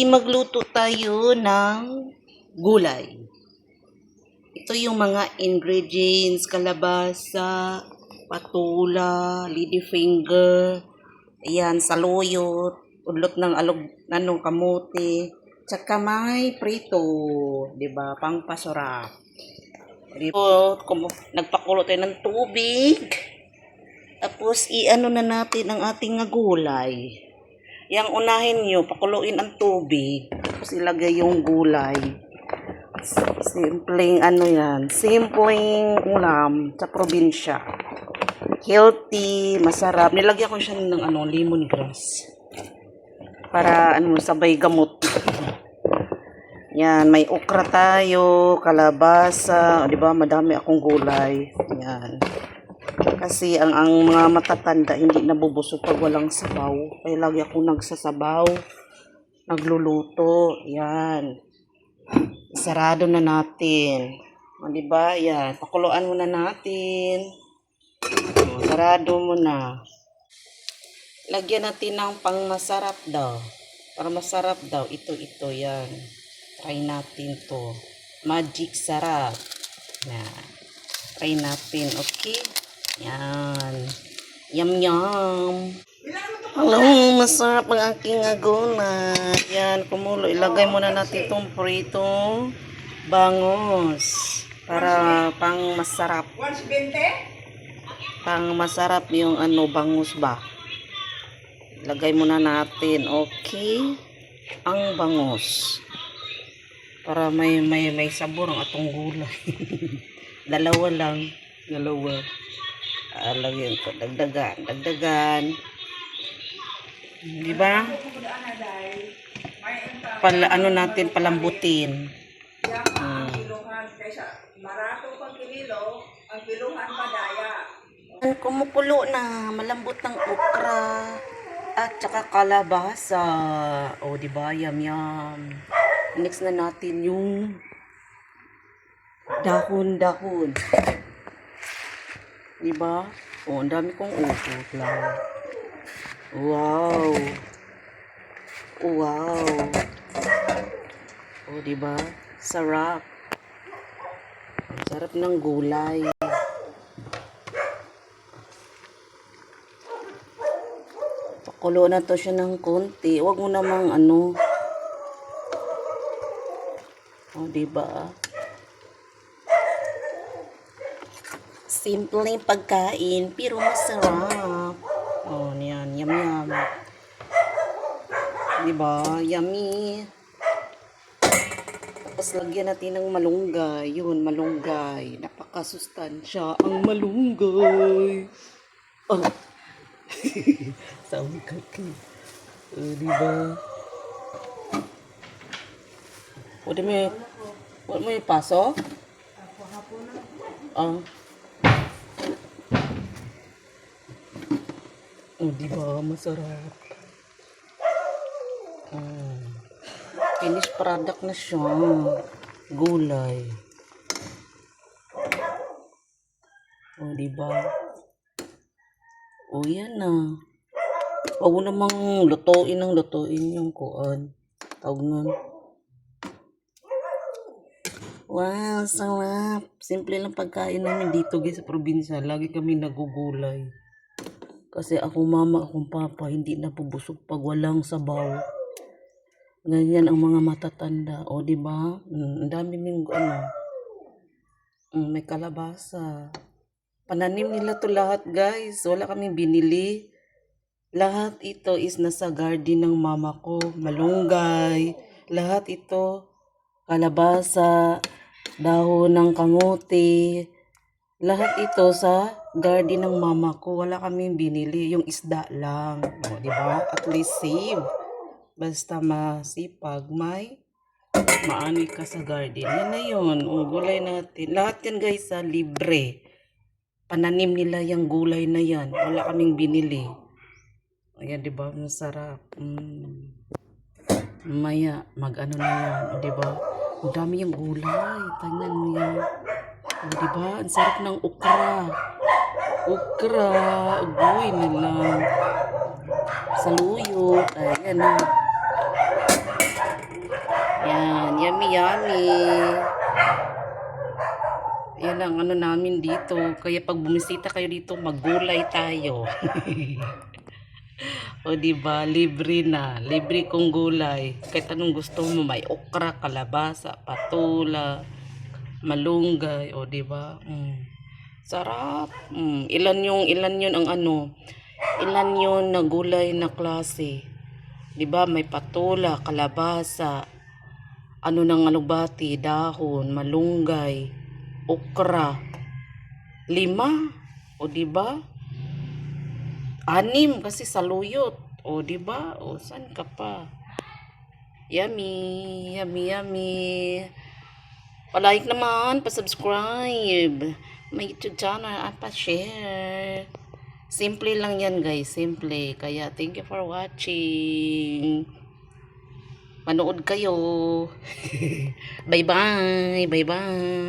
magluto tayo ng gulay. Ito yung mga ingredients: kalabasa, patula, ladyfinger, ayan, saluyot, udlot ng kamote, tsaka may prito, 'di ba? Pangpasarap. Dito, nagpakulo tayo ng tubig. Tapos i-ano na natin ang ating gulay. Yang unahin nyo, pakuluin ang tubig. Tapos ilagay yung gulay. Simpleng yan. Simpleng ulam sa probinsya. Healthy, masarap. Nilagyan ko siya ng lemongrass. Para sabay gamot. Yan, may okra tayo, kalabasa, 'di ba? Madami akong gulay. Yan. Kasi ang mga matatanda hindi nabubusog pag walang sabaw. Kaya lagi ako nagsasabaw, nagluluto. Yan. Sarado na natin. O, diba? Yan. Pakuluan muna natin. O, sarado muna. Lagyan natin ng pangmasarap daw. Para masarap daw. Ito. Yan. Try natin to. Magic sarap. Yan. Try natin. Okay? Yan. Yum. Hello, masarap ang aking gulay. Yan, kumulo. Ilagay muna natin itong prito bangos. Para pang masarap. Pang masarap yung bangus ba. Ilagay muna natin. Okay? Ang bangus. Para may sabor ang atong gulay. Dalawa lang. Lagyan ko, dagdagan. Di ba? Natin palambutin. Kumukulo na, malambot ng okra at saka kalabasa. O, di ba? Yum. Next na natin yung dahon. Diba? Oh, ang dami kong ukot lang. Wow. Oh, diba? Sarap. Sarap ng gulay. Pakulo na to siya ng konti. Huwag mo namang Oh, diba? Simpleng pagkain, pero masarap. Oh, yan. Yum. Diba? Yummy. Tapos lagyan natin ng malunggay. Yun, malunggay. Napakasustansya ang malunggay. Oh. Sabi kaki. Diba? Pwede mo ipaso? Oh, diba? Masarap. Finished product na siya. Gulay. Oh, diba? Oh, yan na. Huwag mo namang lutuin yung kuan. Tawag nun. Wow, sarap. Simple lang pagkain namin dito guys sa probinsya. Lagi kami nagugulay. Kasi mama, akong papa, hindi nabubusog pag walang sabaw. Ganyan ang mga matatanda. O, diba? Ang dami ng may kalabasa. Pananim nila to lahat, guys. Wala kaming binili. Lahat ito is nasa garden ng mama ko. Malunggay. Lahat ito. Kalabasa. Dahon ng kamote. Lahat ito sa garden ng mama ko. Wala kaming binili. Yung isda lang. O, diba? At least save. Basta masipag, maani ka sa garden. Yan na yun. O, gulay natin. Lahat yan guys libre. Pananim nila yung gulay na yan. Wala kaming binili. Ayan, diba? Masarap. Maya, na yan. O, diba? Ang dami yung gulay. Tingnan mo yan. O, diba? Ang sarap ng okra. Ugoy na lang. Saluyot. Ayan na. Yan, yummy, yummy. Yan ang ano namin dito. Kaya pag bumisita kayo dito, maggulay tayo. O diba, libre na. Libre kong gulay. Kahit anong gusto mo, may okra, kalabasa, patula, malunggay, o diba? Sarap. Ilan yun ang ano, ilan yun na gulay na klase. Diba, may patula, kalabasa, ano ng alubati, dahon, malunggay, okra, 5, o diba? 6 kasi saluyot, o diba? O saan ka pa? Yummy, yummy, yummy. Pa-like naman, pa-subscribe my YouTube channel at pa-share. Simple lang yan guys, simple. Kaya thank you for watching. Manood kayo. Bye bye, bye bye.